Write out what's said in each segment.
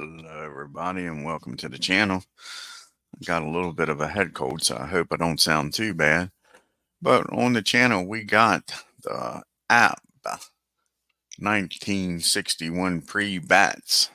Hello everybody and welcome to the channel. I got a little bit of a head cold, so I hope I don't sound too bad. But on the channel we got the Apba 1961 pre-bats.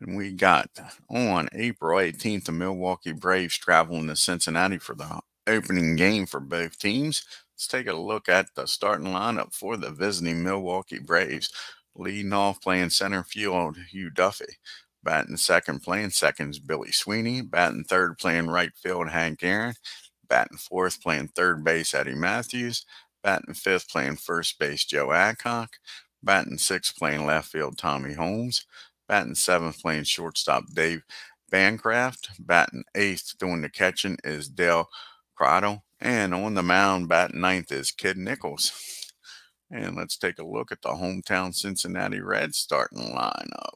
And we got on April 18th the Milwaukee Braves traveling to Cincinnati for the opening game for both teams. Let's take a look at the starting lineup for the visiting Milwaukee Braves. Leading off, playing center field, Hugh Duffy. Batting second, playing second's Billy Sweeney. Batting third, playing right field, Hank Aaron. Batting fourth, playing third base, Eddie Matthews. Batting fifth, playing first base, Joe Adcock. Batting sixth, playing left field, Tommy Holmes. Batting seventh, playing shortstop, Dave Bancroft. Batting eighth, doing the catching, is Dale Crottle. And on the mound, batting ninth, is Kid Nichols. And let's take a look at the hometown Cincinnati Reds starting lineup.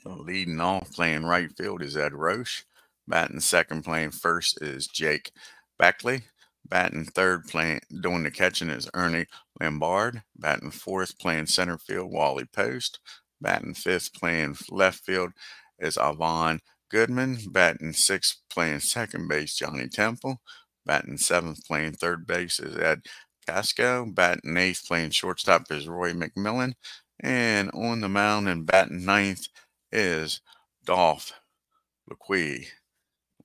Leading off, playing right field, is Ed Roche. Batting second, playing first, is Jake Beckley. Batting third, playing doing the catching, is Ernie Lombard. Batting fourth, playing center field, Wally Post. Batting fifth, playing left field, is Avon Goodman. Batting sixth, playing second base, Johnny Temple. Batting seventh, playing third base, is Ed Casco. Batting eighth, playing shortstop, is Roy McMillan. And on the mound and batting ninth is ADOLFO LUQUE.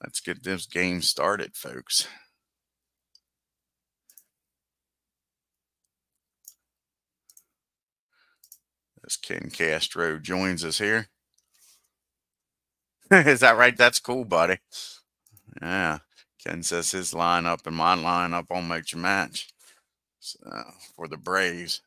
Let's get this game started, folks. As Ken Castro joins us here. Is that right? That's cool, buddy. Yeah. Ken says his lineup and my lineup on Make Your Match for the Braves.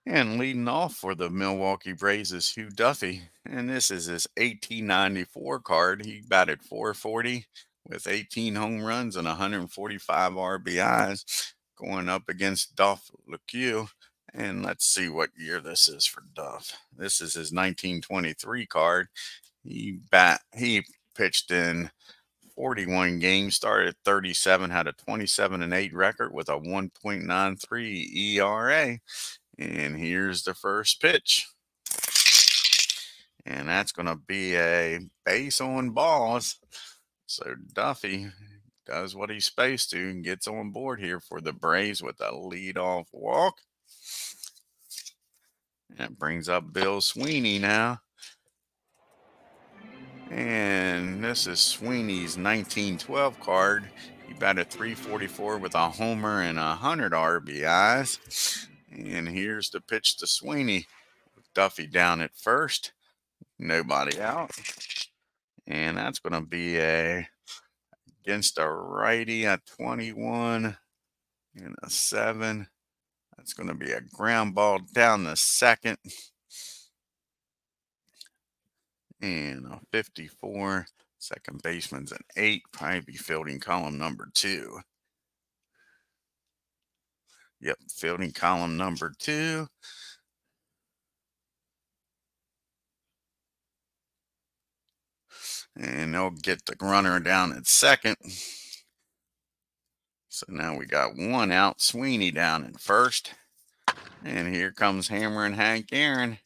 And leading off for the Milwaukee Braves is Hugh Duffy. And this is his 1894 card. He batted .440 with 18 home runs and 145 RBIs, going up against ADOLFO LUQUE. And let's see what year this is for Duff. This is his 1923 card. He pitched in 41 games, started at 37, had a 27-8 record with a 1.93 ERA. And here's the first pitch. And that's going to be a base on balls. So Duffy does what he's supposed to and gets on board here for the Braves with a leadoff walk. That brings up Bill Sweeney now. And this is Sweeney's 1912 card. He batted .344 with a homer and 100 RBIs. And here's the pitch to Sweeney. Duffy down at first. Nobody out. And that's going to be against a righty at 21 and a 7. That's going to be a ground ball down the second. And a 54. Second baseman's an 8. Probably be fielding column number 2. Yep, fielding column number 2. And they'll get the runner down at second. So now we got one out. Sweeney down at first. And here comes Hammerin' Hank Aaron.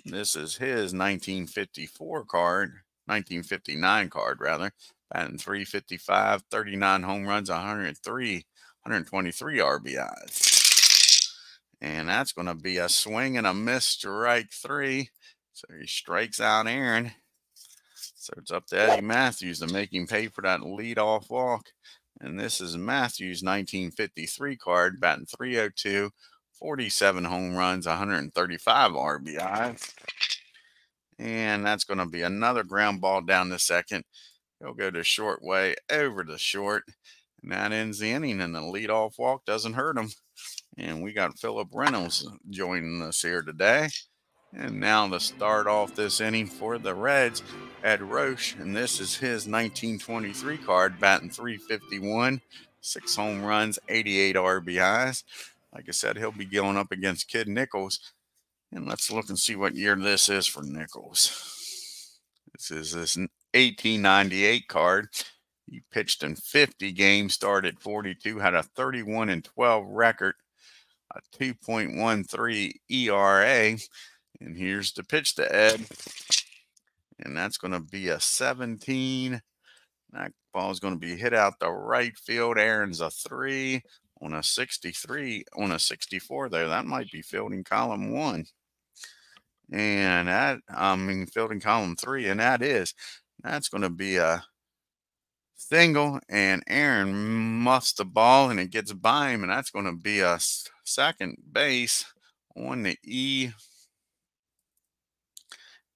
This is his 1954 card. 1959 card, rather. Batting .355, 39 home runs, 123 RBIs. And that's going to be a swing and a miss, strike 3. So he strikes out Aaron. So it's up to Eddie Matthews to make him pay for that leadoff walk. And this is Matthews' 1953 card, batting .302, 47 home runs, 135 RBIs. And that's going to be another ground ball down the second. He'll go to short way over the short. And that ends the inning, and the leadoff walk doesn't hurt him. And we got Philip Reynolds joining us here today. And now to start off this inning for the Reds, Ed Roche. And this is his 1923 card, batting .351, 6 home runs, 88 RBIs. Like I said, he'll be going up against Kid Nichols. And let's look and see what year this is for Nichols. This is his 1898 card. He pitched in 50 games, started 42, had a 31-12 record, a 2.13 ERA. And here's the pitch to Ed. And that's going to be a 17. That ball is going to be hit out the right field. Aaron's a 3 on a 63. On a 64 there. That might be fielding column 1. And that, fielding column 3. And that's going to be a single. And Aaron muffs the ball and it gets by him. And that's going to be a second base on the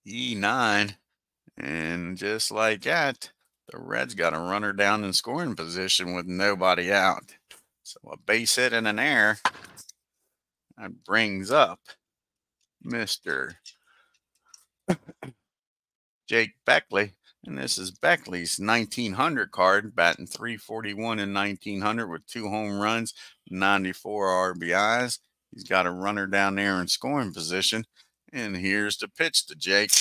E9. And just like that, the Reds got a runner down in scoring position with nobody out. So a base hit and an error. That brings up Mr. Jake Beckley. And this is Beckley's 1900 card, batting .341 in 1900 with 2 home runs, 94 RBIs. He's got a runner down there in scoring position. And here's the pitch to Jake.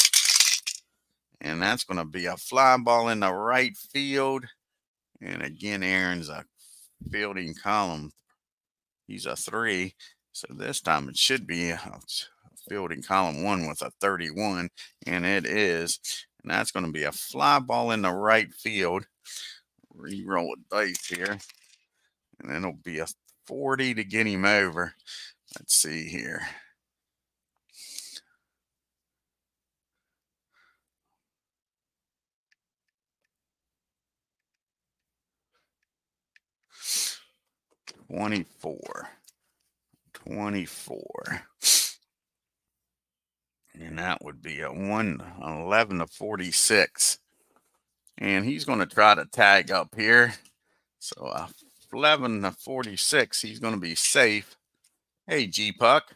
And that's going to be a fly ball in the right field. And again, Aaron's a fielding column. He's a 3. So this time it should be a fielding column 1 with a 31. And it is. And that's going to be a fly ball in the right field. Re-roll a dice here. And then it'll be a 40 to get him over. Let's see here. $24. And that would be a 111 to 46. And he's going to try to tag up here. So 11 to 46, he's going to be safe. Hey, G-Puck.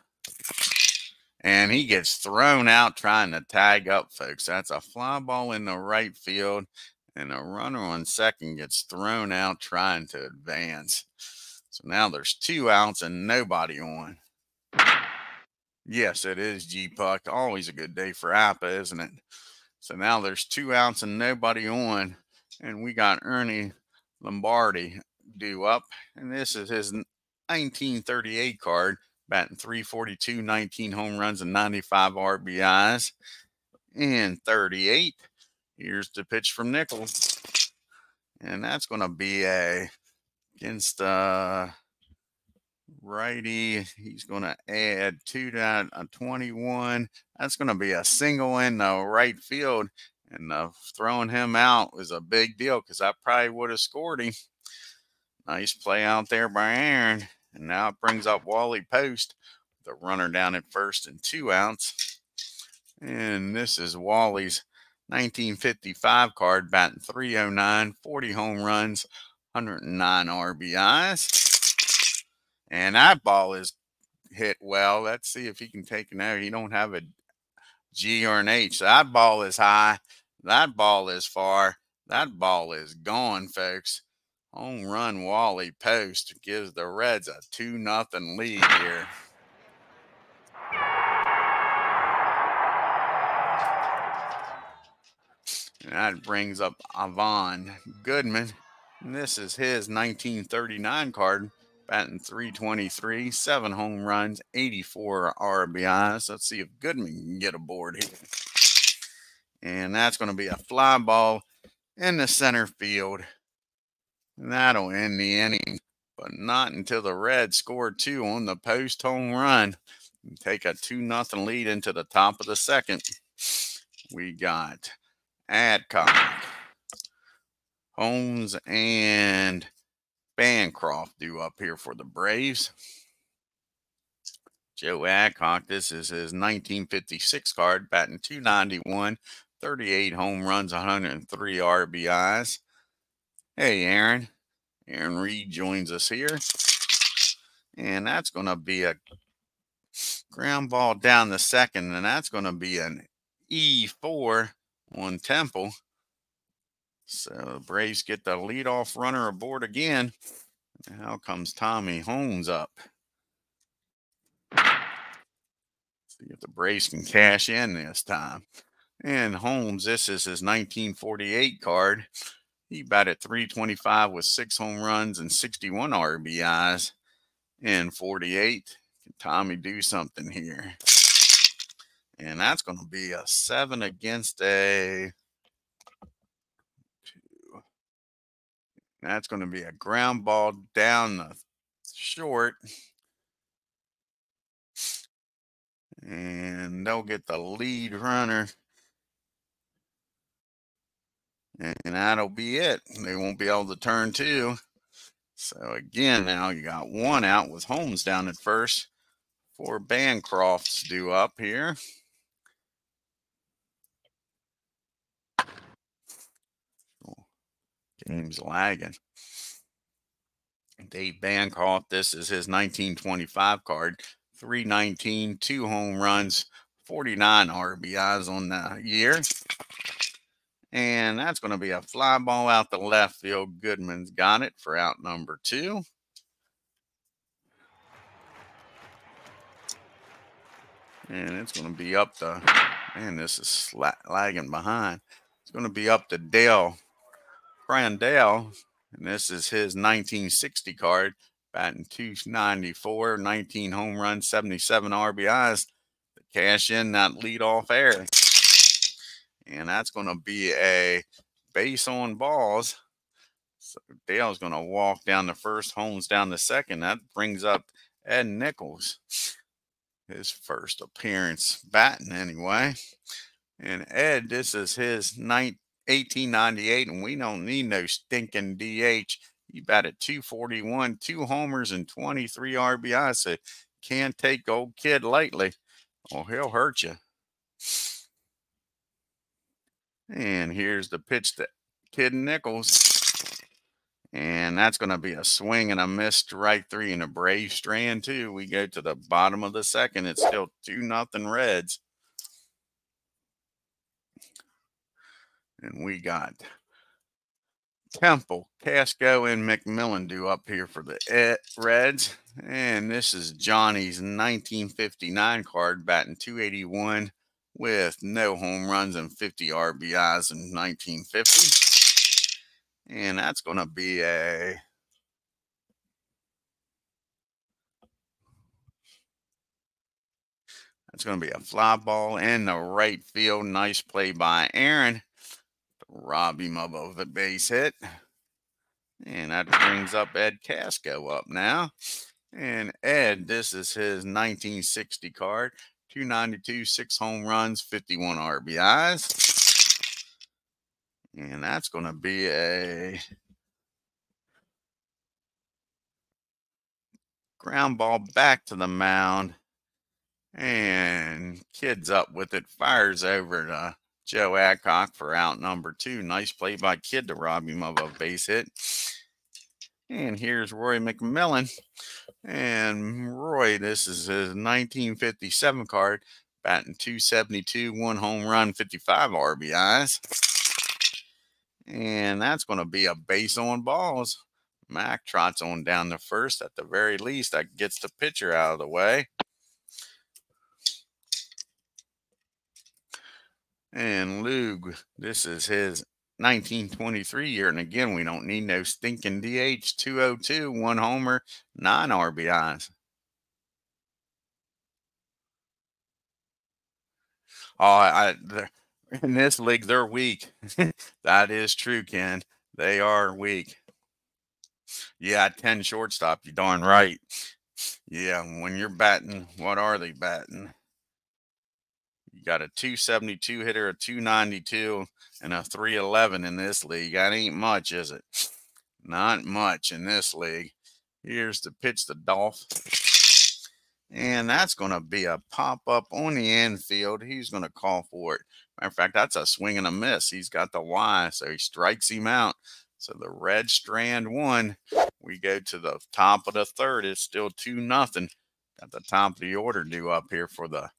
And he gets thrown out trying to tag up, folks. That's a fly ball in the right field. And a runner on second gets thrown out trying to advance. So now there's 2 outs and nobody on. Yes, it is G-Puck. Always a good day for Apba, isn't it? So now there's 2 outs and nobody on. And we got Ernie Lombardi due up. And this is his 1938 card. Batting .342, 19 home runs and 95 RBIs. And 38. Here's the pitch from Nichols. And that's going to be against righty. He's going to add 2 to a 21. That's going to be a single in the right field. And throwing him out was a big deal because I probably would have scored him. Nice play out there by Aaron. And now it brings up Wally Post, the runner down at first and 2 outs. And this is Wally's 1955 card, batting .309, 40 home runs, 109 RBIs. And that ball is hit well. Let's see if he can take it out. He don't have a G or an H. That ball is high. That ball is far. That ball is gone, folks. Home run Wally Post gives the Reds a 2-0 lead here. And that brings up Avon Goodman. And this is his 1939 card, batting .323, 7 home runs, 84 RBIs. Let's see if Goodman can get aboard here. And that's going to be a fly ball in the center field. And that'll end the inning, but not until the Reds score 2 on the Post home run and take a 2-0 lead into the top of the second. We got Adcock, Holmes, and Bancroft due up here for the Braves. Joe Adcock, this is his 1956 card, batting .291, 38 home runs, 103 RBIs. Hey, Aaron. Aaron Reed joins us here. And that's going to be a ground ball down the second. And that's going to be an E4 on Temple. So the Braves get the leadoff runner aboard again. Now comes Tommy Holmes up. See if the Braves can cash in this time. And Holmes, this is his 1948 card. He batted .325 with 6 home runs and 61 RBIs in 48. Can Tommy do something here? And that's going to be a 7 against a 2. That's going to be a ground ball down the short. And they'll get the lead runner. And that'll be it. They won't be able to turn 2. So again, now you got 1 out with Holmes down at first. 4 Bancrofts due up here. Game's lagging. Dave Bancroft, this is his 1925 card. 319, 2 home runs, 49 RBIs on the year. And that's going to be a fly ball out the left field. Goodman's got it for out number 2. And it's going to be up to, man, this is lagging behind. It's going to be up to Dale Crandell. And this is his 1960 card. Batting .294, 19 home runs, 77 RBIs. To cash in that leadoff air. And that's going to be a base on balls. So Dale's going to walk down the first, Holmes down the second. That brings up Ed Nichols. His first appearance batting anyway. And Ed, this is his 1898, and we don't need no stinking DH. He batted .241, 2 homers and 23 RBIs. So can't take old kid lightly, or he'll hurt you. And here's the pitch to Kid Nichols. And that's going to be a swing and a miss, strike 3, and a Brave strand 2. We go to the bottom of the second. It's still 2-0 Reds. And we got Temple, Casco, and McMillan due up here for the Reds. And this is Johnny's 1959 card, batting .281 with no home runs and 50 RBIs in 1950. And that's going to be a fly ball in the right field. Nice play by Aaron to rob him of a base hit. And that brings up Ed Casco up now. And Ed, this is his 1960 card. .292, 6 home runs, 51 RBIs. And that's going to be a ground ball back to the mound. And Kid's up with it. Fires over to Joe Adcock for out number 2. Nice play by Kid to rob him of a base hit. And here's Roy McMillan. And Roy, this is his 1957 card. Batting .272, 1 home run, 55 RBIs. And that's going to be a base on balls. Mac trots on down the first. At the very least, that gets the pitcher out of the way. And Lug, this is his 1923 year. And again, we don't need no stinking DH. 202, 1 homer, 9 RBIs. Oh, in this league, they're weak. That is true, Ken. They are weak. Yeah, 10 shortstop, you darn right. Yeah, when you're batting, what are they batting? You got a .272 hitter, a .292, and a .311 in this league. That ain't much, is it? Not much in this league. Here's the pitch to Dolph. And that's going to be a pop-up on the infield. He's going to call for it. Matter of fact, that's a swing and a miss. He's got the Y, so he strikes him out. So the Red strand 1. We go to the top of the third. It's still 2-0. Got the top of the order due up here for the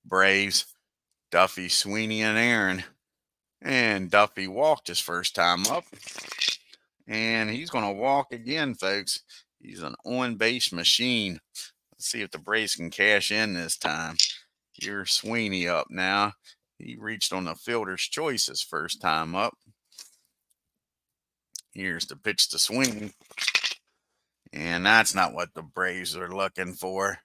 Braves. Duffy, Sweeney, and Aaron. And Duffy walked his first time up. And he's going to walk again, folks. He's an on-base machine. Let's see if the Braves can cash in this time. Here's Sweeney up now. He reached on the fielder's choice his first time up. Here's the pitch to Sweeney. And that's not what the Braves are looking for.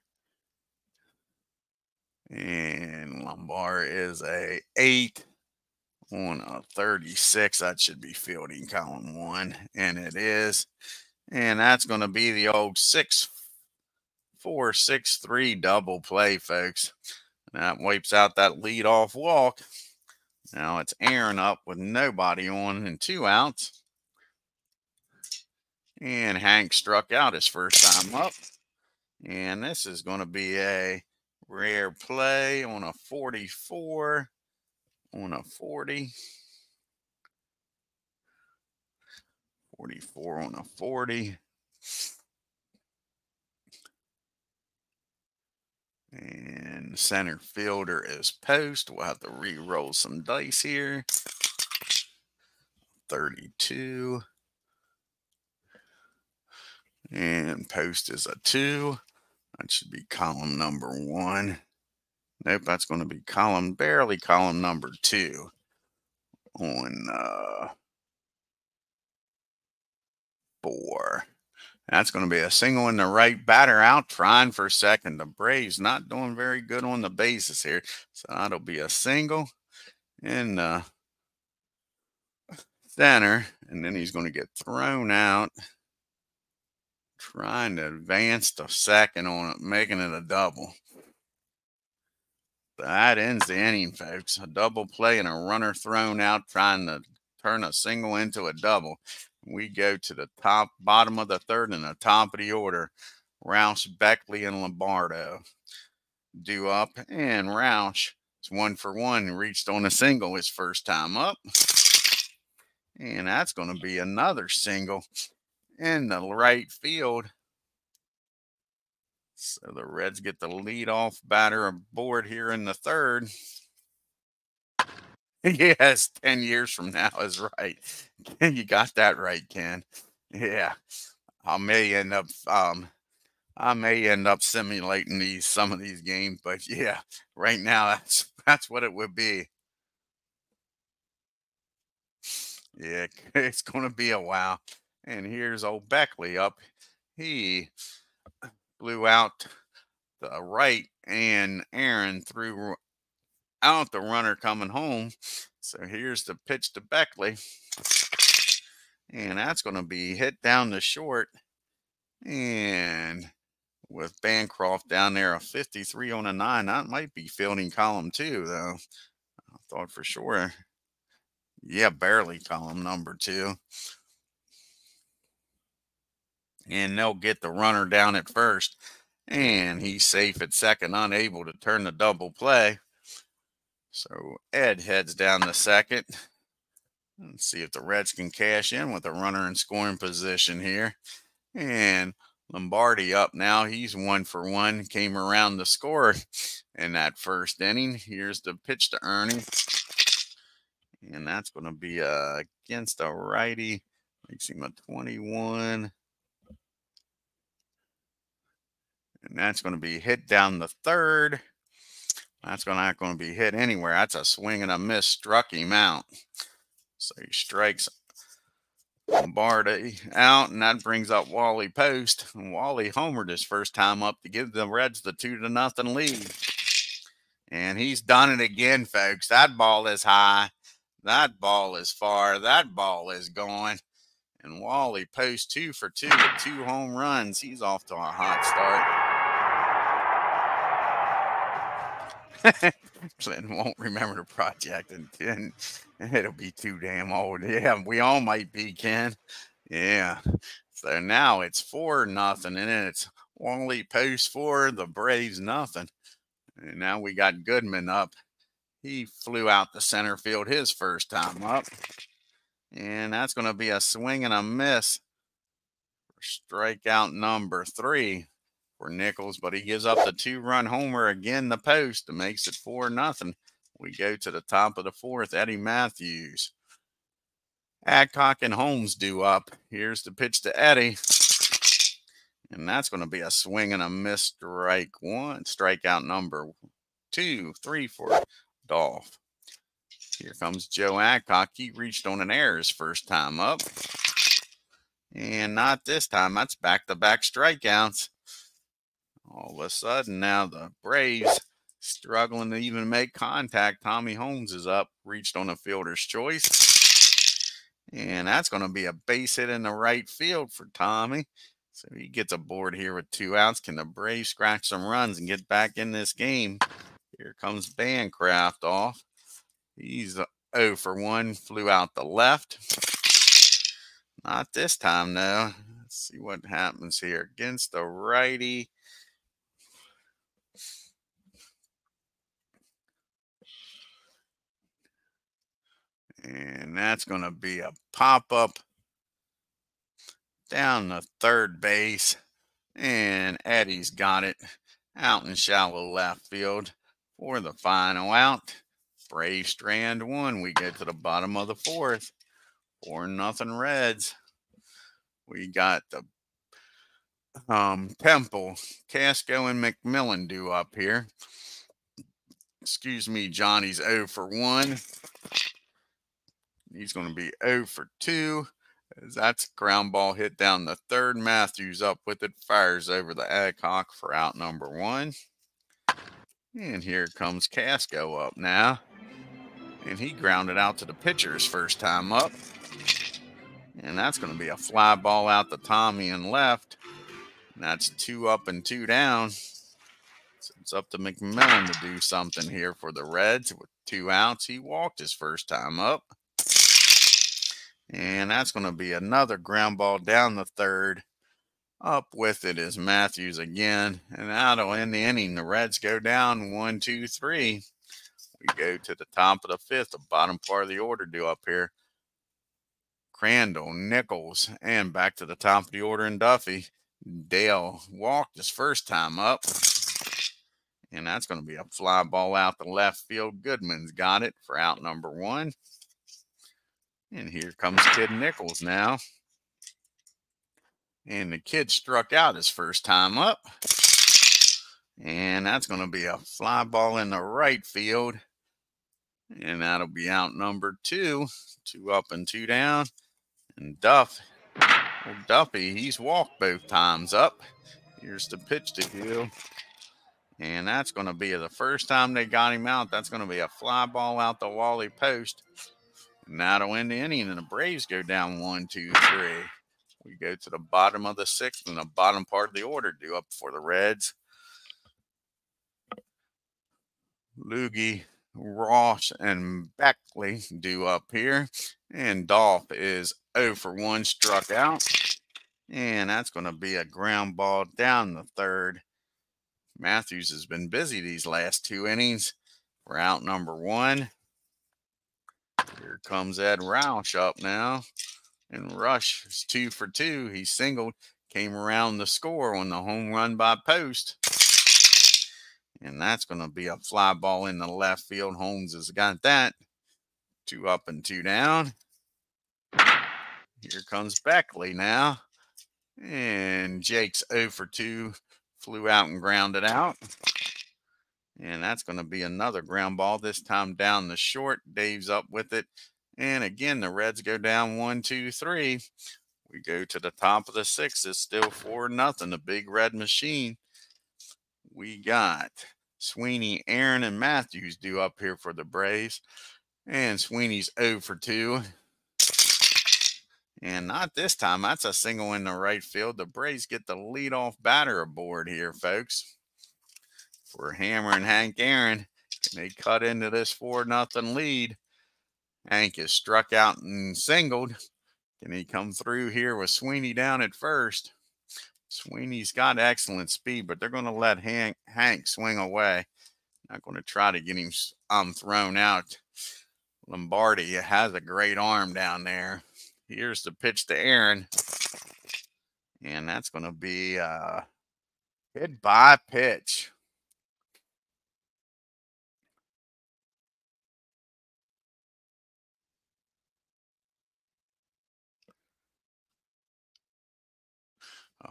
And Lombard is a 8 on a 36. That should be fielding column 1. And it is. And that's going to be the old 6-4, 6-3 double play, folks. That wipes out that leadoff walk. Now it's Aaron up with nobody on and 2 outs. And Hank struck out his first time up. And this is going to be a rare play on a 44, on a 40. 44 on a 40. And center fielder is Post. We'll have to re-roll some dice here. 32. And Post is a 2. That should be column number 1. Nope, that's going to be barely column number 2 on 4. That's going to be a single in the right. Batter out, trying for second. The Braves not doing very good on the bases here. So that'll be a single in the center. And then he's going to get thrown out, trying to advance to second on it, making it a double. That ends the inning, folks. A double play and a runner thrown out, trying to turn a single into a double. We go to the bottom of the third and the top of the order. Roush, Beckley, and Lombardo due up. And Roush is 1 for 1. Reached on a single his first time up. And that's going to be another single in the right field. So the Reds get the leadoff batter aboard here in the third. Yes, 10 years from now is right. You got that right, Ken. Yeah. I may end up simulating some of these games, but yeah, right now that's what it would be. Yeah, it's gonna be a while. And here's old Beckley up. He blew out the right, and Aaron threw out the runner coming home. So here's the pitch to Beckley. And that's going to be hit down the short. And with Bancroft down there, a 53 on a 9. That might be fielding column 2, though. I thought for sure. Yeah, barely column number 2. And they'll get the runner down at first. And he's safe at second, unable to turn the double play. So Ed heads down to second. Let's see if the Reds can cash in with a runner in scoring position here. And Lombardi up now. He's 1 for 1. Came around the score in that first inning. Here's the pitch to Ernie. And that's going to be against a righty. Makes him a 21. And that's going to be hit down the third. That's not going to be hit anywhere. That's a swing and a miss. Struck him out. So he strikes Lombardi out, and that brings up Wally Post. And Wally homered his first time up to give the Reds the 2-0 lead. And he's done it again, folks. That ball is high. That ball is far. That ball is gone. And Wally Post 2 for 2 with 2 home runs. He's off to a hot start. Clinton won't remember the project, and it'll be too damn old. Yeah, we all might be, Ken. Yeah. So now it's 4-0, and then it's Wally Post 4, the Braves nothing. And now we got Goodman up. He flew out the center field his first time up. And that's going to be a swing and a miss for strikeout number 3 for Nichols, but he gives up the 2-run homer again, the Post, and makes it 4-0. We go to the top of the 4th. Eddie Matthews, Adcock, and Holmes due up. Here's the pitch to Eddie, and that's going to be a swing and a miss. Strikeout number 2, 3 for Dolph. Here comes Joe Adcock. He reached on an error his first time up. And not this time. That's back-to-back strikeouts. All of a sudden now the Braves struggling to even make contact. Tommy Holmes is up, reached on a fielder's choice. And that's going to be a base hit in the right field for Tommy. So he gets aboard here with 2 outs. Can the Braves scratch some runs and get back in this game? Here comes Bancroft off. He's 0 for 1, flew out the left. Not this time, though. Let's see what happens here. Against the righty. And that's going to be a pop-up down the third base. And Eddie's got it out in shallow left field for the final out. Braves strand 1. We get to the bottom of the 4th. 4-0 Reds. We got the Temple, Casco, and McMillan due up here. Excuse me, Johnny's 0 for 1. He's going to be 0 for 2. As that's a ground ball hit down the third. Matthews up with it, fires over the Adcock for out number 1. And here comes Casco up now. And he grounded out to the pitcher's first time up. And that's going to be a fly ball out to Tommy and left. And that's 2 up and 2 down. So it's up to McMillan to do something here for the Reds with 2 outs. He walked his first time up. And that's going to be another ground ball down the third. Up with it is Matthews again. And that'll end the inning. The Reds go down 1, 2, 3. We go to the top of the 5th, the bottom part of the order due up here. Crandall, Nichols, and back to the top of the order in Duffy. Dale walked his first time up. And that's going to be a fly ball out the left field. Goodman's got it for out number 1. And here comes Kid Nichols now. And the kid struck out his first time up. And that's going to be a fly ball in the right field. And that'll be out number 2. 2 up and 2 down. And Duffy, he's walked both times up. Here's the pitch to Hill. And that's going to be the first time they got him out. That's going to be a fly ball out the Wally post. And that'll end the inning, and the Braves go down 1, 2, 3. We go to the bottom of the 6th and the bottom part of the order due up for the Reds. LUQUE, Ross, and Beckley due up here. And Dolph is 0 for 1, struck out. And that's going to be a ground ball down the third. Matthews has been busy these last 2 innings. We're out number 1. Here comes Ed Roush up now. And Rush is 2 for 2. He singled, came around the score on the home run by Post. And that's going to be a fly ball in the left field. Holmes has got that. 2 up and 2 down. Here comes Beckley now. And Jake's 0 for 2. Flew out and grounded out. And that's going to be another ground ball, this time down the short. Dave's up with it. And again, the Reds go down 1, 2, 3. We go to the top of the 6th. It's still 4-0. The big red machine. We got Sweeney, Aaron, and Matthews due up here for the Braves. And Sweeney's 0 for 2. And not this time. That's a single in the right field. The Braves get the leadoff batter aboard here, folks. For Hammer and Hank Aaron. Can they cut into this 4-0 lead? Hank is struck out and singled. Can he come through here with Sweeney down at first? Sweeney's got excellent speed, but they're going to let Hank swing away. Not going to try to get him thrown out. Lombardi has a great arm down there. Here's the pitch to Aaron. And that's going to be a goodbye pitch.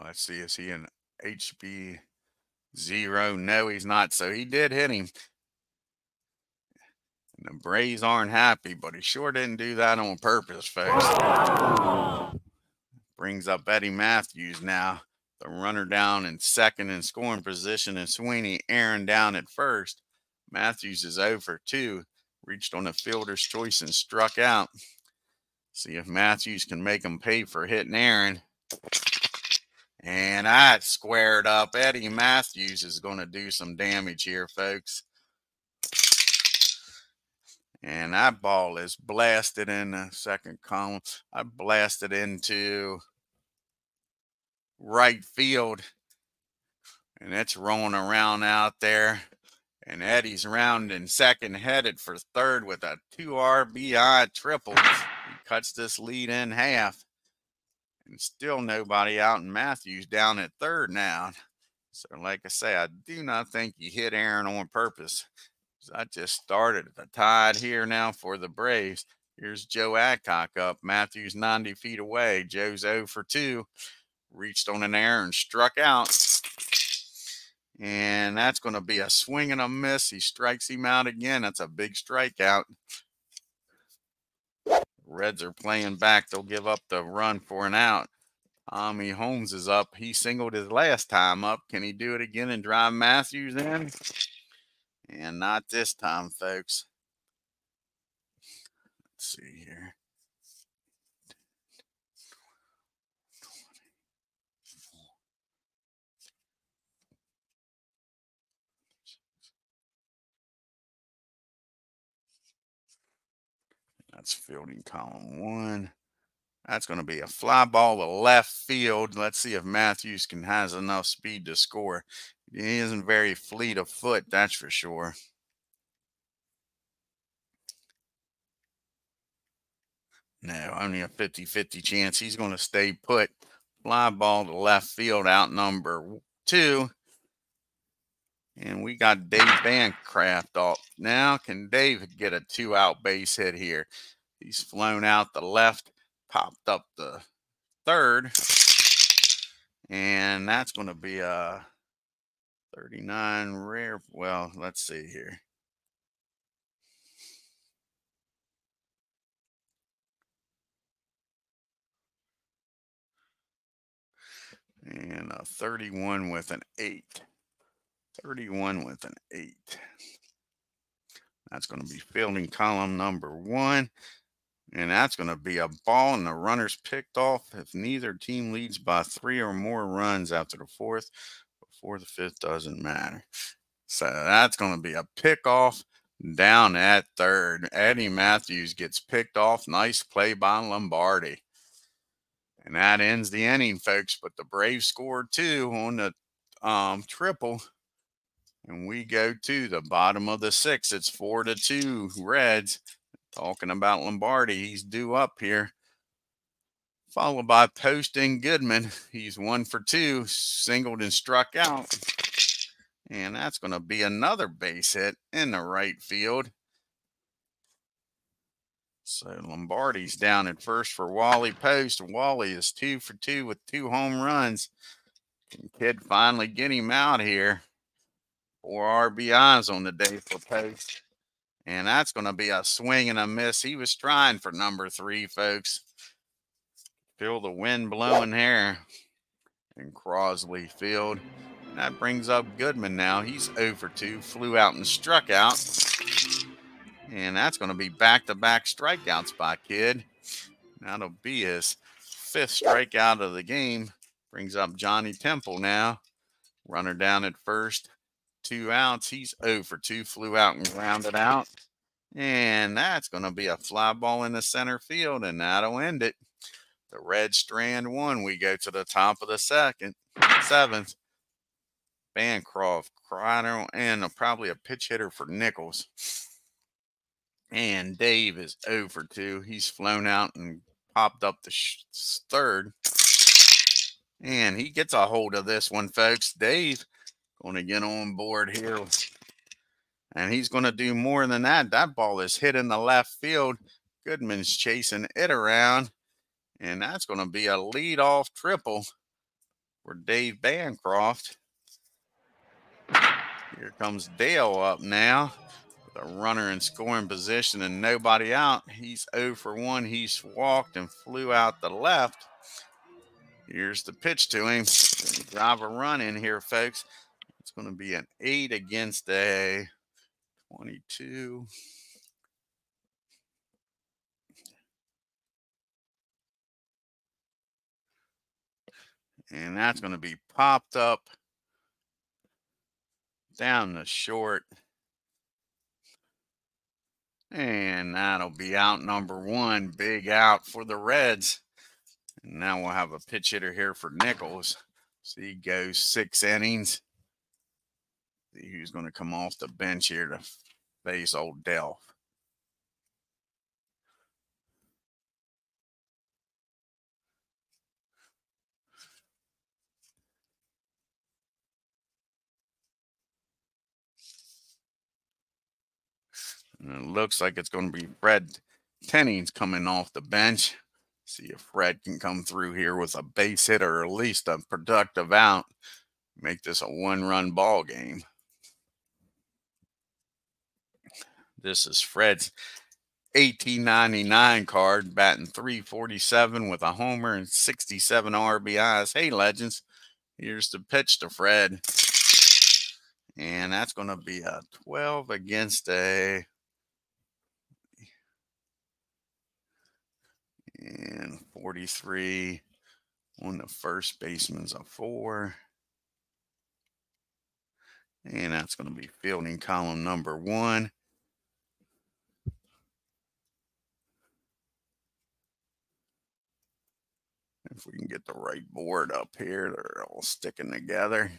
Let's see. Is he an HB0? No, he's not. So he did hit him. And the Braves aren't happy, but he sure didn't do that on purpose, folks. Brings up Eddie Matthews now. The runner down in second in scoring position, and Sweeney Aaron down at first. Matthews is 0 for 2. Reached on a fielder's choice and struck out. See if Matthews can make him pay for hitting Aaron. And that squared up. Eddie Matthews is going to do some damage here, folks. And that ball is blasted in the second column. I blasted into right field. And it's rolling around out there. And Eddie's rounding second, headed for third with a 2 RBI triple. He cuts this lead in half. And still nobody out, and Matthews down at third now. So like I say, I do not think he hit Aaron on purpose. I just started the tide here now for the Braves. Here's Joe Adcock up. Matthews 90 feet away. Joe's 0 for 2. Reached on an error and struck out. And that's going to be a swing and a miss. He strikes him out again. That's a big strikeout. Reds are playing back. They'll give up the run for an out. Tommy Holmes is up. He singled his last time up. Can he do it again and drive Matthews in? And not this time, folks. Let's see here. That's fielding column 1. That's going to be a fly ball to left field. Let's see if Matthews has enough speed to score. He isn't very fleet of foot, that's for sure. No, only a 50-50 chance. He's going to stay put. Fly ball to left field, out number 2. And we got Dave Bancroft off. Now, can Dave get a 2-out base hit here? He's flown out the left, popped up the third. And that's going to be a 39 rare. Well, let's see here. And a 31 with an 8. 31 with an 8. That's going to be fielding column number 1. And that's going to be a ball, and the runner's picked off if neither team leads by 3 or more runs after the 4th. Before the 5th doesn't matter. So that's going to be a pickoff down at third. Eddie Matthews gets picked off. Nice play by Lombardi. And that ends the inning, folks. But the Braves scored 2 on the triple. And we go to the bottom of the 6th. It's 4-2 Reds. Talking about Lombardi, he's due up here. Followed by Post and Goodman. He's 1 for 2, singled and struck out. And that's going to be another base hit in the right field. So Lombardi's down at first for Wally Post. Wally is 2 for 2 with 2 home runs. Can Kid finally get him out here? 4 RBIs on the day for Post. And that's going to be a swing and a miss. He was trying for number 3, folks. Feel the wind blowing here in Crosley Field. And that brings up Goodman now. He's 0 for 2. Flew out and struck out. And that's going to be back-to-back strikeouts by Kid. That'll be his 5th strikeout of the game. Brings up Johnny Temple now. Runner down at first. 2 outs. He's 0 for 2. Flew out and grounded out. And that's going to be a fly ball in the center field, and that'll end it. The Reds strand 1. We go to the top of the 7th. Bancroft, Crider, and probably a pitch hitter for Nichols. And Dave is 0 for 2. He's flown out and popped up the third. And he gets a hold of this one, folks. Dave going to get on board here. And he's going to do more than that. That ball is hit in the left field. Goodman's chasing it around. And that's going to be a leadoff triple for Dave Bancroft. Here comes Dale up now. The runner in scoring position and nobody out. He's 0 for 1. He's walked and flew out the left. Here's the pitch to him. Drive a run in here, folks. It's going to be an 8 against a 22. And that's going to be popped up down the short. And that'll be out number 1. Big out for the Reds. And now we'll have a pitch hitter here for Nichols. So he goes 6 innings. See who's going to come off the bench here to face old Delph. And it looks like it's going to be Fred Tennings coming off the bench. See if Fred can come through here with a base hit or at least a productive out. Make this a 1-run ball game. This is Fred's 1899 card, batting .347 with a homer and 67 RBIs. Hey, Legends, here's the pitch to Fred. And that's going to be a 12 against a... And 43 on the first baseman's a 4. And that's going to be fielding column number 1. If we can get the right board up here, they're all sticking together.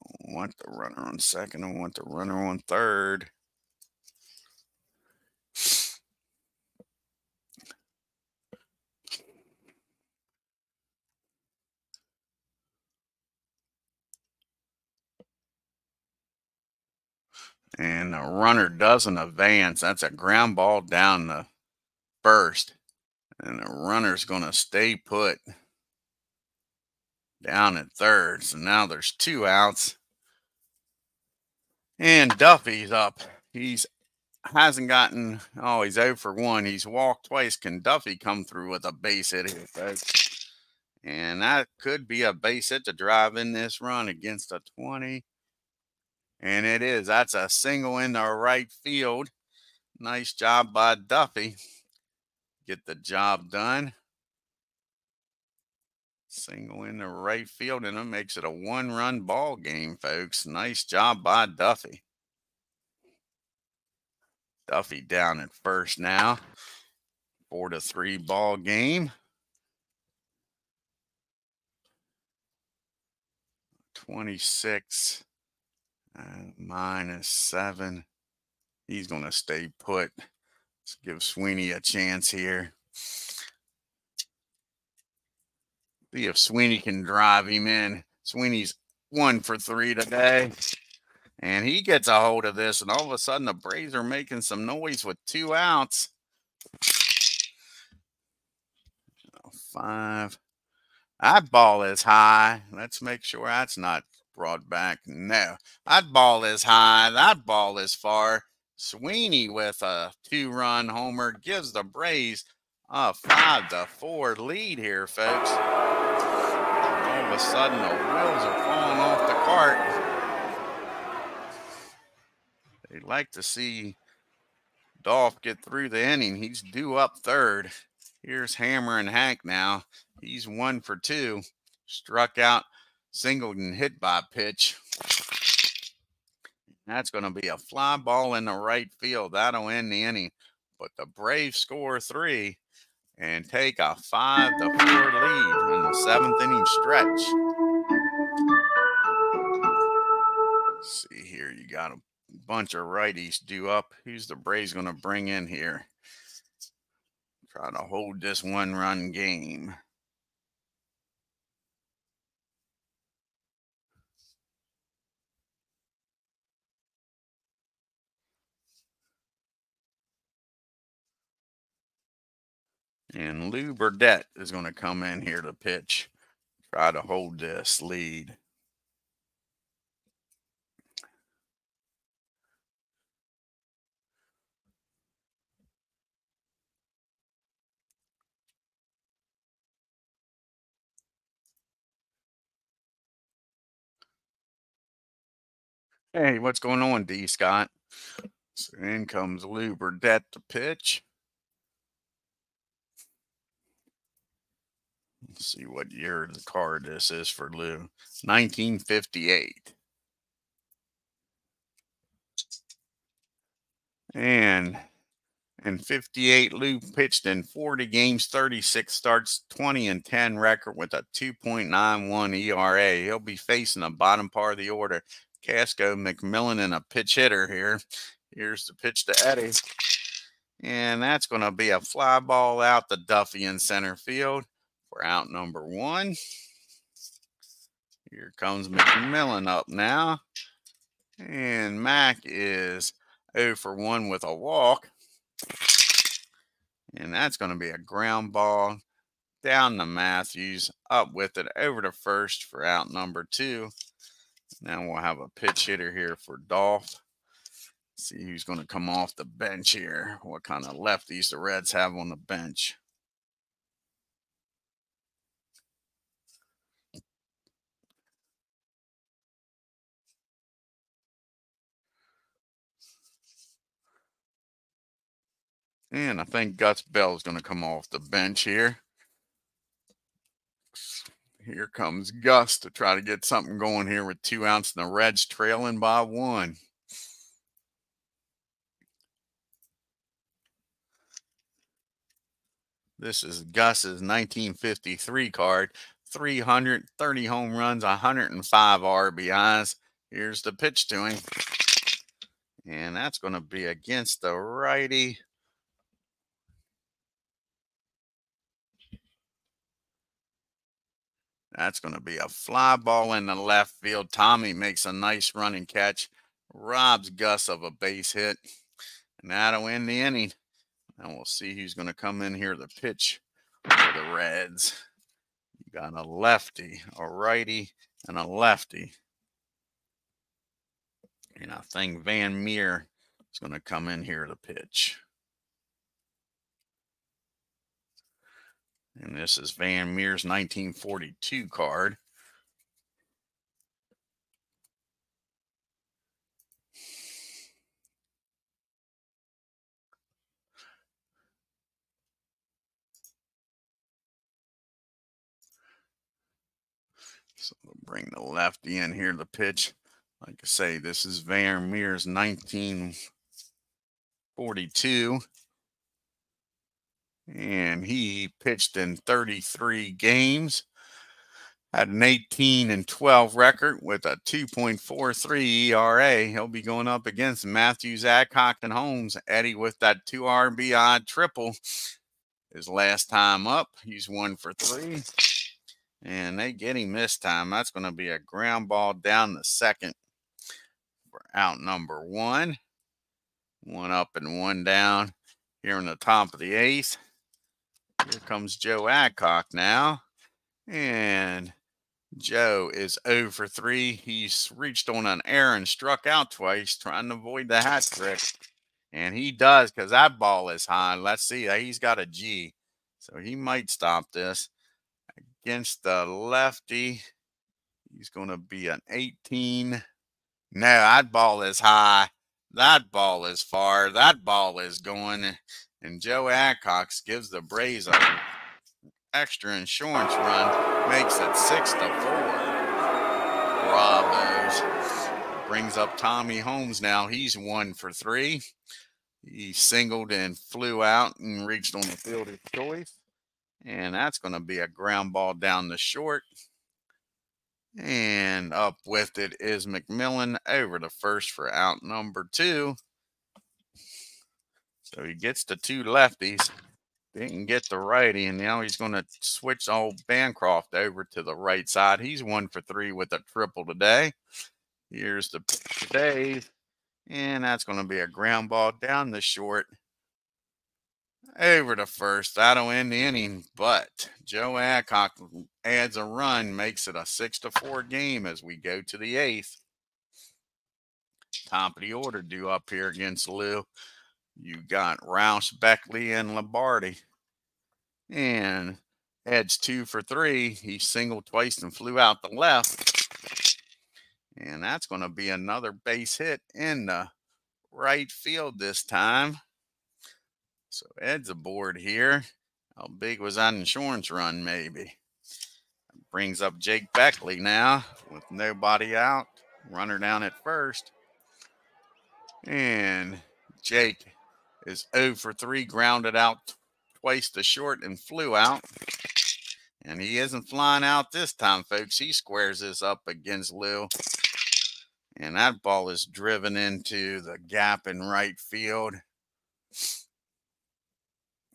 I want the runner on second. I want the runner on third. And the runner doesn't advance. That's a ground ball down the first. And the runner's going to stay put down at third. So now there's 2 outs. And Duffy's up. He's 0 for 1. He's walked twice. Can Duffy come through with a base hit here, folks? And that could be a base hit to drive in this run against a 20. And it is. That's a single in the right field. Nice job by Duffy. Get the job done. Single in the right field, and it makes it a 1-run ball game, folks. Nice job by Duffy. Duffy down at first now. 4-3 ball game. 26 -7. He's going to stay put. Let's give Sweeney a chance here. See if Sweeney can drive him in. Sweeney's 1 for 3 today. And he gets a hold of this, and all of a sudden the Braves are making some noise with 2 outs. 5. That ball is high. Let's make sure that's not brought back. No. That ball is high. That ball is far. Sweeney with a 2-run homer gives the Braves a 5-4 lead here, folks. All of a sudden, the wheels are falling off the cart. They'd like to see Dolph get through the inning. He's due up third. Here's Hammer and Hank now. He's 1 for 2. Struck out, singled, and hit by pitch. That's going to be a fly ball in the right field. That'll end the inning. But the Braves score 3 and take a 5-4 lead in the 7th inning stretch. Let's see here. You got a bunch of righties due up. Who's the Braves going to bring in here? Try to hold this 1-run game. And Lou Burdette is going to come in here to pitch. Try to hold this lead. Hey, what's going on, D. Scott? So in comes Lou Burdett to pitch. Let's see what year the card this is for Lou. 1958. And in 58, Lou pitched in 40 games, 36 starts, 20-10 record with a 2.91 ERA. He'll be facing the bottom part of the order. Casco, McMillan, and a pitch hitter here. Here's the pitch to Eddie. And that's going to be a fly ball out to Duffy in center field for out number 1. Here comes McMillan up now. And Mac is 0 for 1 with a walk. And that's going to be a ground ball down to Matthews, up with it over to first for out number 2. Now we'll have a pitch hitter here for Dolph. See who's going to come off the bench here. What kind of lefties the Reds have on the bench. And I think Gus Bell is going to come off the bench here. Here comes Gus to try to get something going here with 2 outs and the Reds trailing by 1. This is Gus's 1953 card. 330 home runs, 105 RBIs. Here's the pitch to him. And that's going to be against the righty. That's going to be a fly ball in the left field. Tommy makes a nice running catch, robs Gus of a base hit, and that'll end the inning. And we'll see who's going to come in here to pitch for the Reds. You got a lefty, a righty, and a lefty. And I think Van Meer is going to come in here to pitch. And this is Van Meer's 1942 card. So we'll bring the lefty in here to pitch. Like I say, this is Van Meer's 1942. And he pitched in 33 games. Had an 18-12 record with a 2.43 ERA. He'll be going up against Matthews, Adcock, and Holmes. Eddie with that 2 RBI triple. His last time up, he's 1 for 3. And they get him this time. That's going to be a ground ball down the second for out number 1. 1 up and 1 down here in the top of the 8th. Here comes Joe Adcock now. And Joe is 0 for 3. He's reached on an error and struck out twice, trying to avoid the hat trick. And he does, because that ball is high. Let's see. He's got a G. So he might stop this. Against the lefty, he's going to be an 18. No, that ball is high. That ball is far. That ball is going. And Joe Adcock gives the Braves an extra insurance run. Makes it 6-4. Bravos. Brings up Tommy Holmes now. He's 1 for 3. He singled and flew out and reached on the fielder's choice. And that's going to be a ground ball down the short. And up with it is McMillan over to first for out number 2. So he gets the 2 lefties. Didn't get the righty. And now he's going to switch old Bancroft over to the right side. He's 1 for 3 with a triple today. Here's the pitch to Dave. And that's going to be a ground ball down the short. Over to first. That'll end the inning. But Joe Adcock adds a run, makes it a 6-4 game as we go to the 8th. Top of the order due up here against Lou. You got Rouse, Beckley, and Lombardi. And Ed's 2 for 3. He singled twice and flew out the left. And that's going to be another base hit in the right field this time. So Ed's aboard here. How big was that insurance run, maybe? Brings up Jake Beckley now with nobody out. Runner down at first. And Jake is 0 for 3, grounded out twice to short and flew out. And he isn't flying out this time, folks. He squares this up against Lou. And that ball is driven into the gap in right field.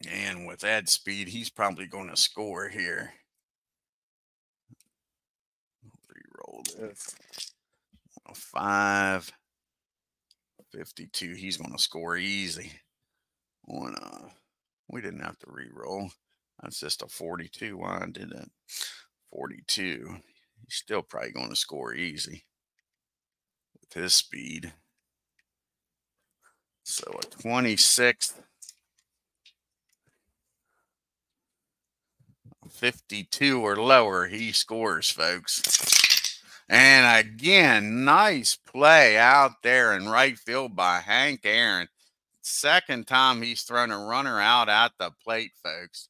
And with Ed's speed, he's probably going to score here. Reroll this. 552. He's going to score easy. We didn't have to re-roll. That's just a 42. Why I did that? 42. He's still probably going to score easy with his speed. So a 26, 52 or lower, he scores, folks. And again, nice play out there in right field by Hank Aaron. Second time he's thrown a runner out at the plate, folks.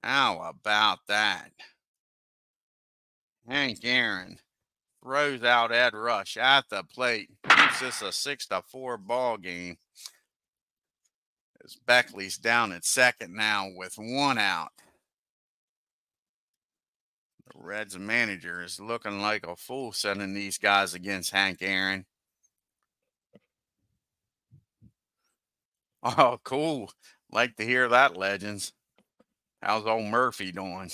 How about that? Hank Aaron throws out Ed Rush at the plate. Keeps this a 6-4 ball game. As Beckley's down at second now with 1 out. The Reds manager is looking like a fool sending these guys against Hank Aaron. Oh, cool. Like to hear that, legends. How's old Murphy doing?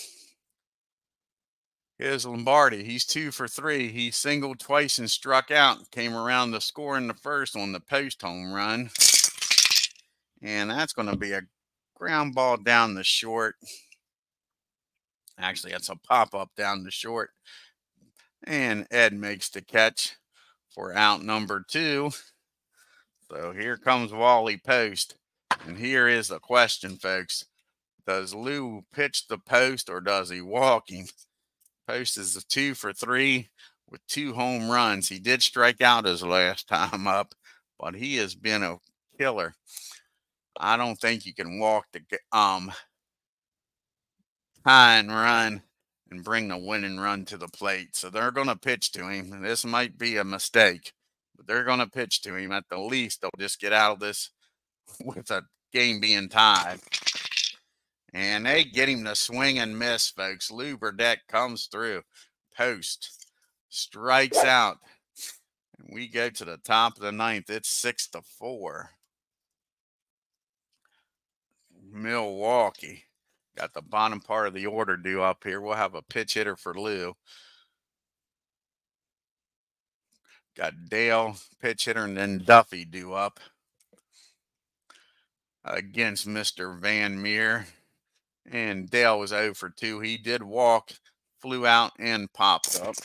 Here's Lombardi. He's 2 for 3. He singled twice and struck out. Came around to score in the first on the post home run. And that's going to be a ground ball down the short. Actually, that's a pop-up down the short. And Ed makes the catch for out number 2. So here comes Wally Post. And here is the question, folks. Does Lou pitch the Post or does he walk him? Post is a 2 for 3 with 2 home runs. He did strike out his last time up, but he has been a killer. I don't think you can walk the high and run and bring the winning run to the plate. So they're going to pitch to him. This might be a mistake, but they're going to pitch to him. At the least, they'll just get out of this with a game being tied. And they get him to swing and miss, folks. Lou Burdette comes through. Post strikes out. And we go to the top of the 9th. It's 6-4. Milwaukee. Got the bottom part of the order due up here. We'll have a pitch hitter for Lou. Got Dale, pitch hitter, and then Duffy due up against Mr. Van Meer. And Dale was 0 for 2. He did walk, flew out, and popped up.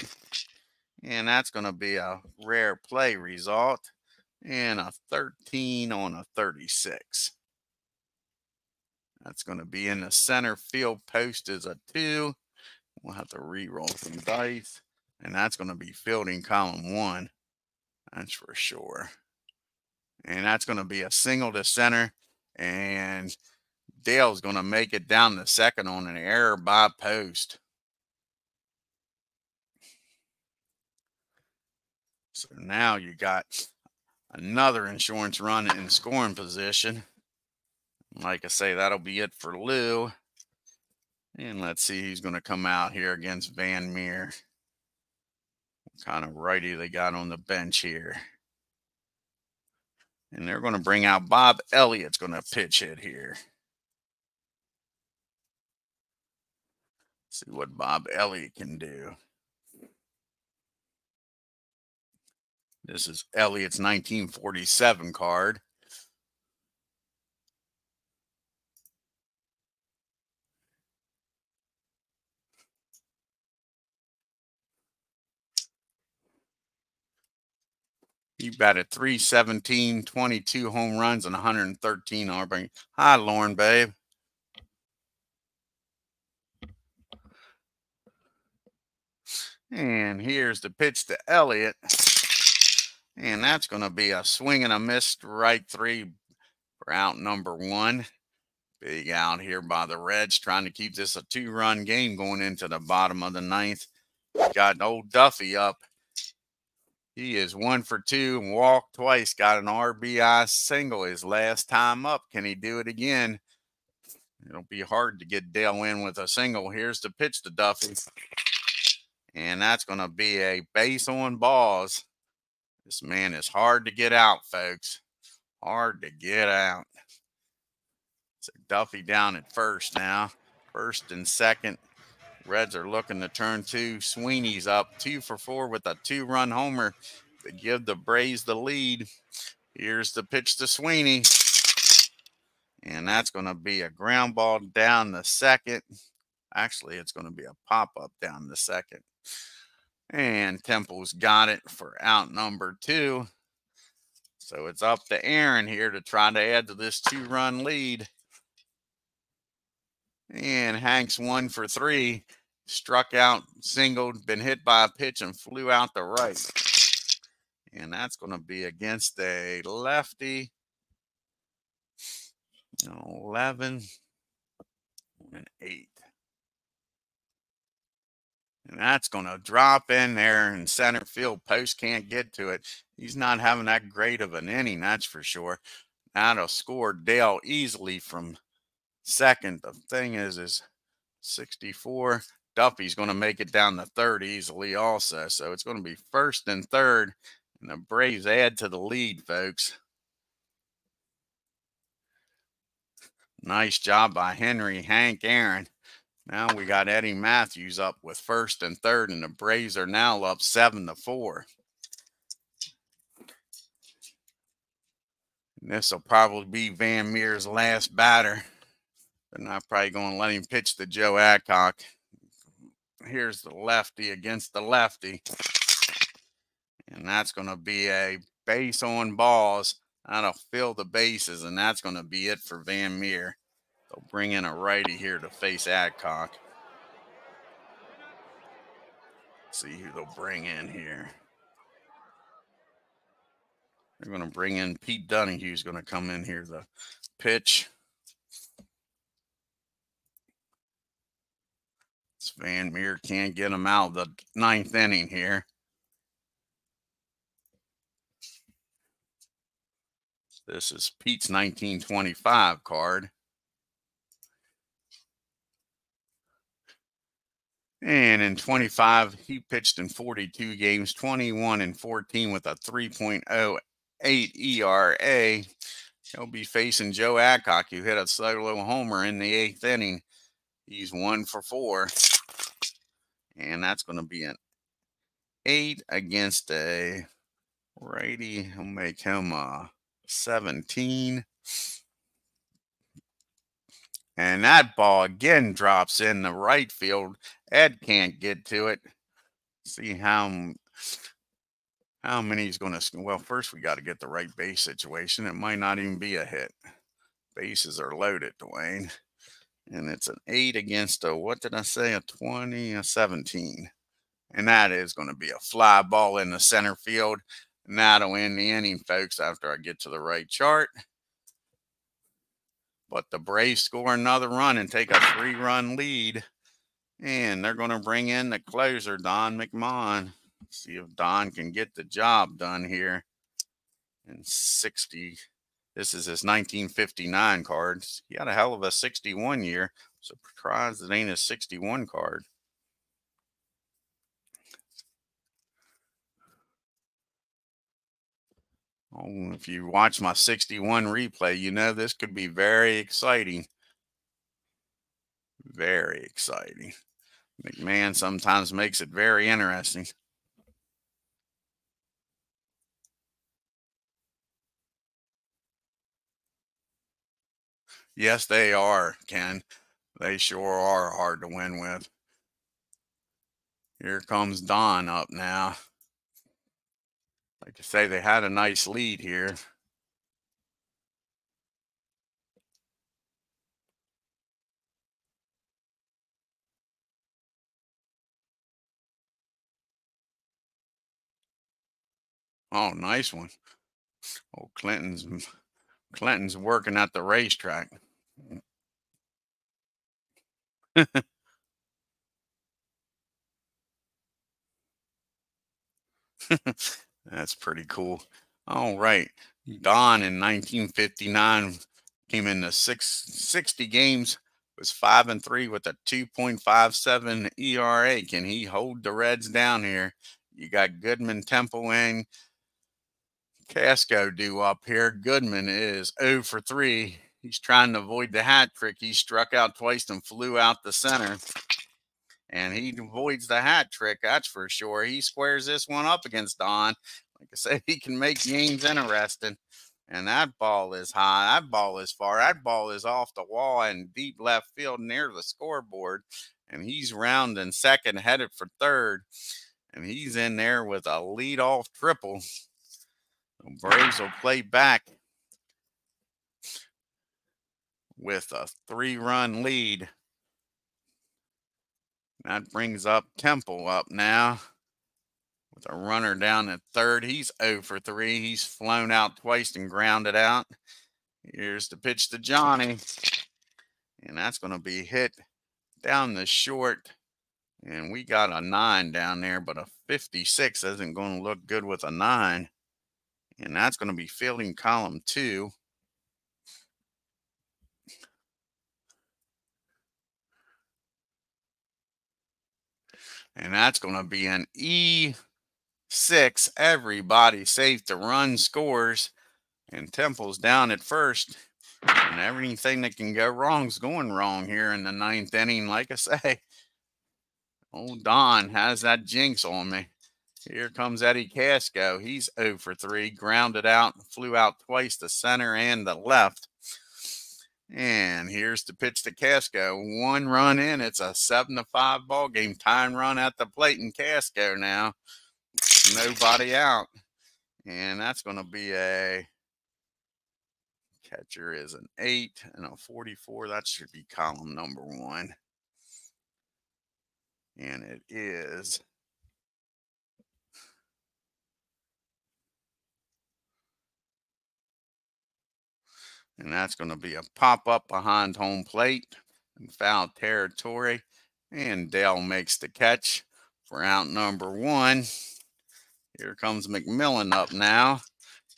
And that's going to be a rare play result. And a 13 on a 36. That's going to be in the center field. Post is a 2. We'll have to re-roll some dice. And that's going to be fielding column 1. That's for sure. And that's going to be a single to center. And Dale's going to make it down to second on an error by Post. So now you got another insurance run in scoring position. Like I say, that'll be it for Lou. And let's see who's going to come out here against Van Meer. What kind of righty they got on the bench here. And they're going to bring out Bob Elliott's going to pitch hit here. See what Bob Elliott can do. This is Elliott's 1947 card. He batted .317, 22 home runs, and 113 RBI. Hi, Lauren, babe. And here's the pitch to Elliott. And that's going to be a swing and a miss strike 3 for out number 1. Big out here by the Reds, trying to keep this a 2-run game going into the bottom of the 9th. Got old Duffy up. He is 1 for 2 and walked twice. Got an RBI single his last time up. Can he do it again? It'll be hard to get Dale in with a single. Here's the pitch to Duffy. And that's going to be a base on balls. This man is hard to get out, folks. Hard to get out. So Duffy down at first now. First and second. Reds are looking to turn 2. Sweeney's up 2 for 4 with a 2-run homer to give the Braves the lead. Here's the pitch to Sweeney. And that's going to be a ground ball down the second. Actually, it's going to be a pop-up down the second. And Temple's got it for out number 2. So it's up to Aaron here to try to add to this 2-run lead. And Hank's 1 for 3. Struck out, singled, been hit by a pitch, and flew out to right. And that's going to be against a lefty. 11 and 8. And that's going to drop in there in center field. Post can't get to it. He's not having that great of an inning, that's for sure. That'll score Dale easily from second. The thing is 64. Duffy's going to make it down to third easily also. So it's going to be first and third. And the Braves add to the lead, folks. Nice job by Henry, Hank, Aaron. Now we got Eddie Matthews up with first and third, and the Braves are now up 7-4. This will probably be Van Meer's last batter. They're not probably going to let him pitch to Joe Adcock. Here's the lefty against the lefty. And that's going to be a base on balls. That'll fill the bases, and that's going to be it for Van Meer. They'll bring in a righty here to face Adcock. See who they'll bring in here. They're going to bring in Pete Donahue's going to come in here. The pitch. Van Meer can't get him out of the 9th inning here. This is Pete's 1925 card. And in 25, he pitched in 42 games, 21 and 14 with a 3.08 ERA. He'll be facing Joe Adcock, who hit a solo homer in the 8th inning. He's 1 for 4. And that's going to be an 8 against a righty. He'll make him 17. And that ball again drops in the right field. Ed can't get to it. See how many he's going to. Well, first we got to get the right base situation. It might not even be a hit. Bases are loaded, Dwayne. And it's an 8 against a, what did I say, a 20, a 17. And that is going to be a fly ball in the center field. And that'll end the inning, folks, after I get to the right chart. But the Braves score another run and take a 3-run lead. And they're going to bring in the closer, Don McMahon. See if Don can get the job done here. And 60. This is his 1959 card. He had a hell of a 61 year. Surprised it ain't a 61 card. Oh, if you watch my 61 replay, you know this could be very exciting. Very exciting. McMahon sometimes makes it very interesting. Yes, they are, Ken. They sure are hard to win with. Here comes Don up now. Like I say, they had a nice lead here. Oh, nice one. Oh, Clinton's working at the racetrack. That's pretty cool. All right. Don in 1959 came into 60 games, was 5-3 with a 2.57 ERA. Can he hold the Reds down here? You got Goodman, Temple, and Casco due up here. Goodman is 0 for 3. He's trying to avoid the hat trick. He struck out twice and flew out the center. And he avoids the hat trick, that's for sure. He squares this one up against Don. Like I said, he can make games interesting. And that ball is high. That ball is far. That ball is off the wall and deep left field near the scoreboard. And he's rounding second, headed for third. And he's in there with a leadoff triple. The Braves will play back with a 3-run lead. That brings up Temple up now with a runner down at third. He's 0 for 3. He's flown out twice and grounded out. Here's the pitch to Johnny. And that's going to be hit down the short. And we got a 9 down there, but a 56 isn't going to look good with a 9. And that's going to be fielding column 2. And that's going to be an E6. Everybody safe to run scores. And Temple's down at first. And everything that can go wrong is going wrong here in the 9th inning. Like I say, old Don has that jinx on me. Here comes Eddie Casco. He's 0 for 3. Grounded out. Flew out twice to center and the left. And here's the pitch to Casco. 1 run in. It's a 7-5 ball game. Tying run at the plate in Casco now. Nobody out. And that's going to be a catcher is an 8 and a 44. That should be column number 1. And it is. And that's going to be a pop-up behind home plate in foul territory. And Dale makes the catch for out number 1. Here comes McMillan up now.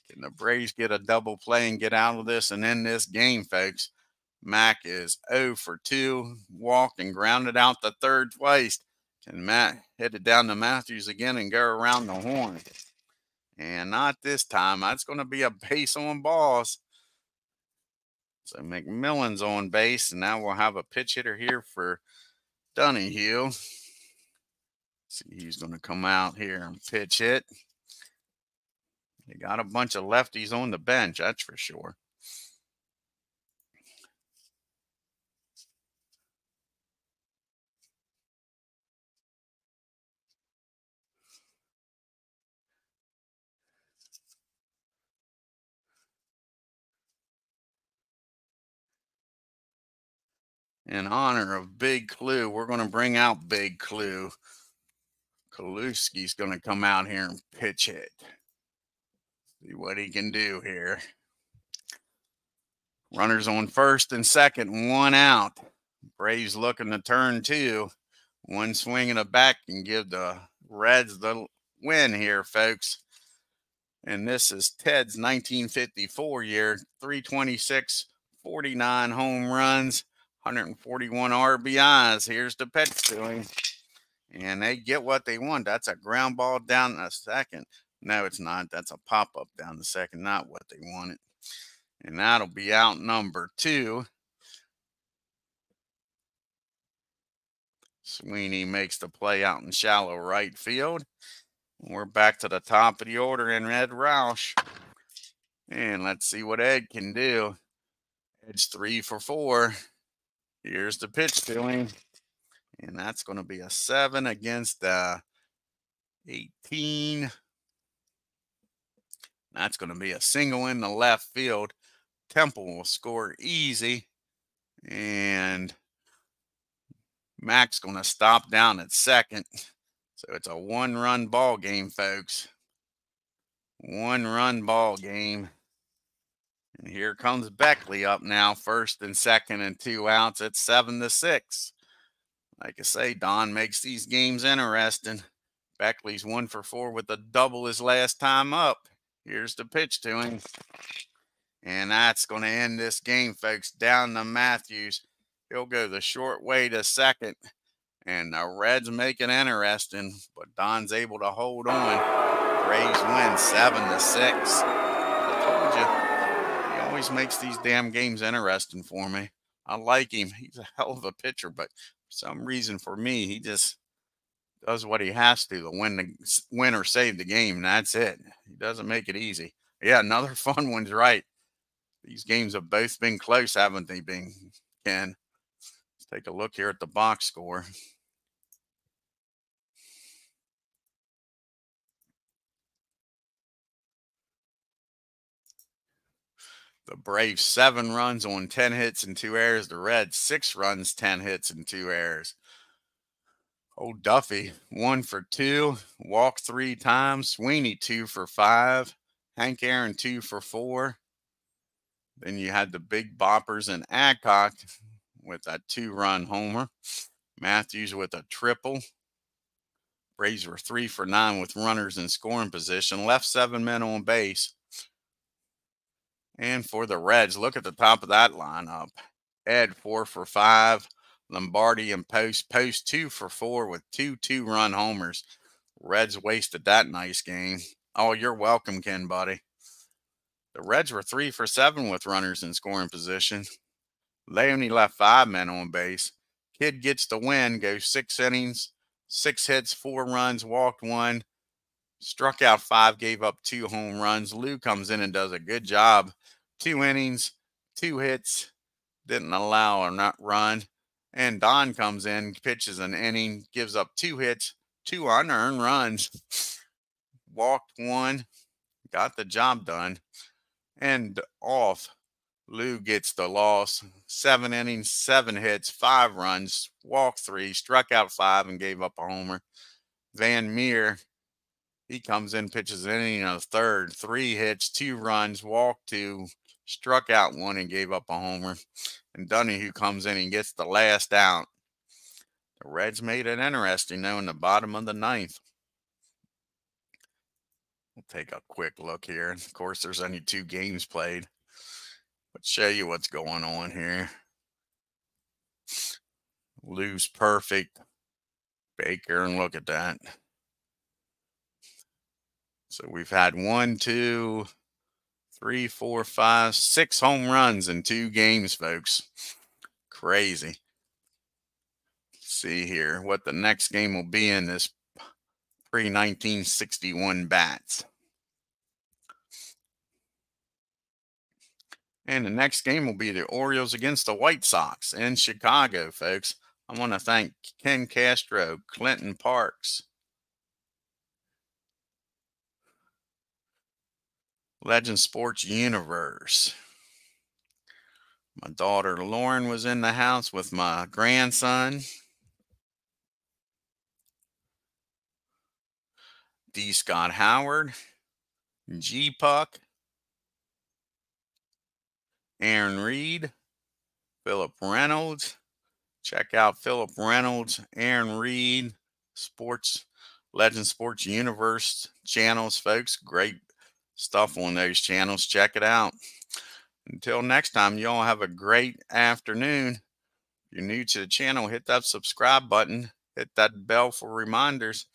Can the Braves get a double play and get out of this and end this game, folks? Mac is 0 for 2. Walked and grounded out the third twice. Can Matt hit it down to Matthews again and go around the horn? And not this time. That's going to be a base on balls. So McMillan's on base, and now we'll have a pitch hitter here for Donahue. See, he's going to come out here and pitch it. They got a bunch of lefties on the bench, that's for sure. In honor of Big Clue, we're going to bring out Big Clue. Kaluski's going to come out here and pitch it. See what he can do here. Runners on first and second, 1 out. Braves looking to turn 2. 1 swing and a bat can give the Reds the win here, folks. And this is Ted's 1954 year, 326, 49 home runs, 141 RBIs. Here's the pitch to him. And they get what they want. That's a ground ball down the second. No, it's not. That's a pop-up down the second, not what they wanted. And that'll be out number 2. Sweeney makes the play out in shallow right field. We're back to the top of the order in Ed Roush. And let's see what Ed can do. Ed's 3 for 4. Here's the pitch to him. And that's going to be a 7 against 18. That's going to be a single in the left field. Temple will score easy. And Mac's going to stop down at second. So it's a 1-run ball game, folks. 1-run ball game. And here comes Beckley up now, first and second and 2 outs at 7-6. Like I say, Don makes these games interesting. Beckley's 1 for 4 with a double his last time up. Here's the pitch to him. And that's going to end this game, folks. Down to Matthews. He'll go the short way to second. And the Reds make it interesting, but Don's able to hold on. Braves win 7-6. I told you, he always makes these damn games interesting for me. I like him. He's a hell of a pitcher, but for some reason for me, he just does what he has to win or save the game. And that's it. He doesn't make it easy. Yeah, another fun one's right. These games have both been close, haven't they been, Ken? Let's take a look here at the box score. The Braves 7 runs on 10 hits and 2 errors. The Reds 6 runs, 10 hits and 2 errors. Old Duffy 1 for 2, walked 3 times. Sweeney 2 for 5. Hank Aaron 2 for 4. Then you had the big boppers and Adcock with that 2-run homer. Matthews with a triple. Braves were 3 for 9 with runners in scoring position. Left 7 men on base. And for the Reds, look at the top of that lineup. Ed 4 for 5. Lombardi and Post 2 for 4 with 2 2-run homers. Reds wasted that nice game. Oh, you're welcome, Ken, buddy. The Reds were 3 for 7 with runners in scoring position. They only left 5 men on base. Kid gets the win, goes 6 innings, 6 hits, 4 runs, walked 1. Struck out 5, gave up 2 home runs. Lou comes in and does a good job. 2 innings, 2 hits, didn't allow or not run. And Don comes in, pitches an inning, gives up 2 hits, 2 unearned runs. Walked 1, got the job done. And off, Lou gets the loss. 7 innings, 7 hits, 5 runs, walked 3, struck out 5, and gave up a homer. Van Meer, he comes in, pitches an inning and a third, 3 hits, 2 runs, walked 2, struck out 1, and gave up a homer. And Donahue comes in and gets the last out. The Reds made it interesting, though, in the bottom of the 9th. We'll take a quick look here. Of course, there's only 2 games played, but show you what's going on here. Lou's perfect. Baker, and look at that. So we've had 1, 2, 3, 4, 5, 6 home runs in 2 games, folks. Crazy. Let's see here what the next game will be in this pre-1961 bats. And the next game will be the Orioles against the White Sox in Chicago, folks. I want to thank Ken Castro, Clinton Parks, Legend Sports Universe. My daughter Lauren was in the house with my grandson. D. Scott Howard, G. Puck, Aaron Reed, Philip Reynolds. Check out Philip Reynolds, Aaron Reed, Legend Sports Universe channels, folks. Great stuff on those channels. Check it out. Until next time, y'all have a great afternoon. If you're new to the channel, hit that subscribe button, hit that bell for reminders,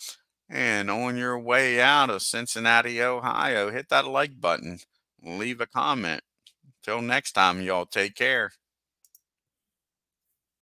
and on your way out of Cincinnati, Ohio, hit that like button, leave a comment. Until next time, y'all take care.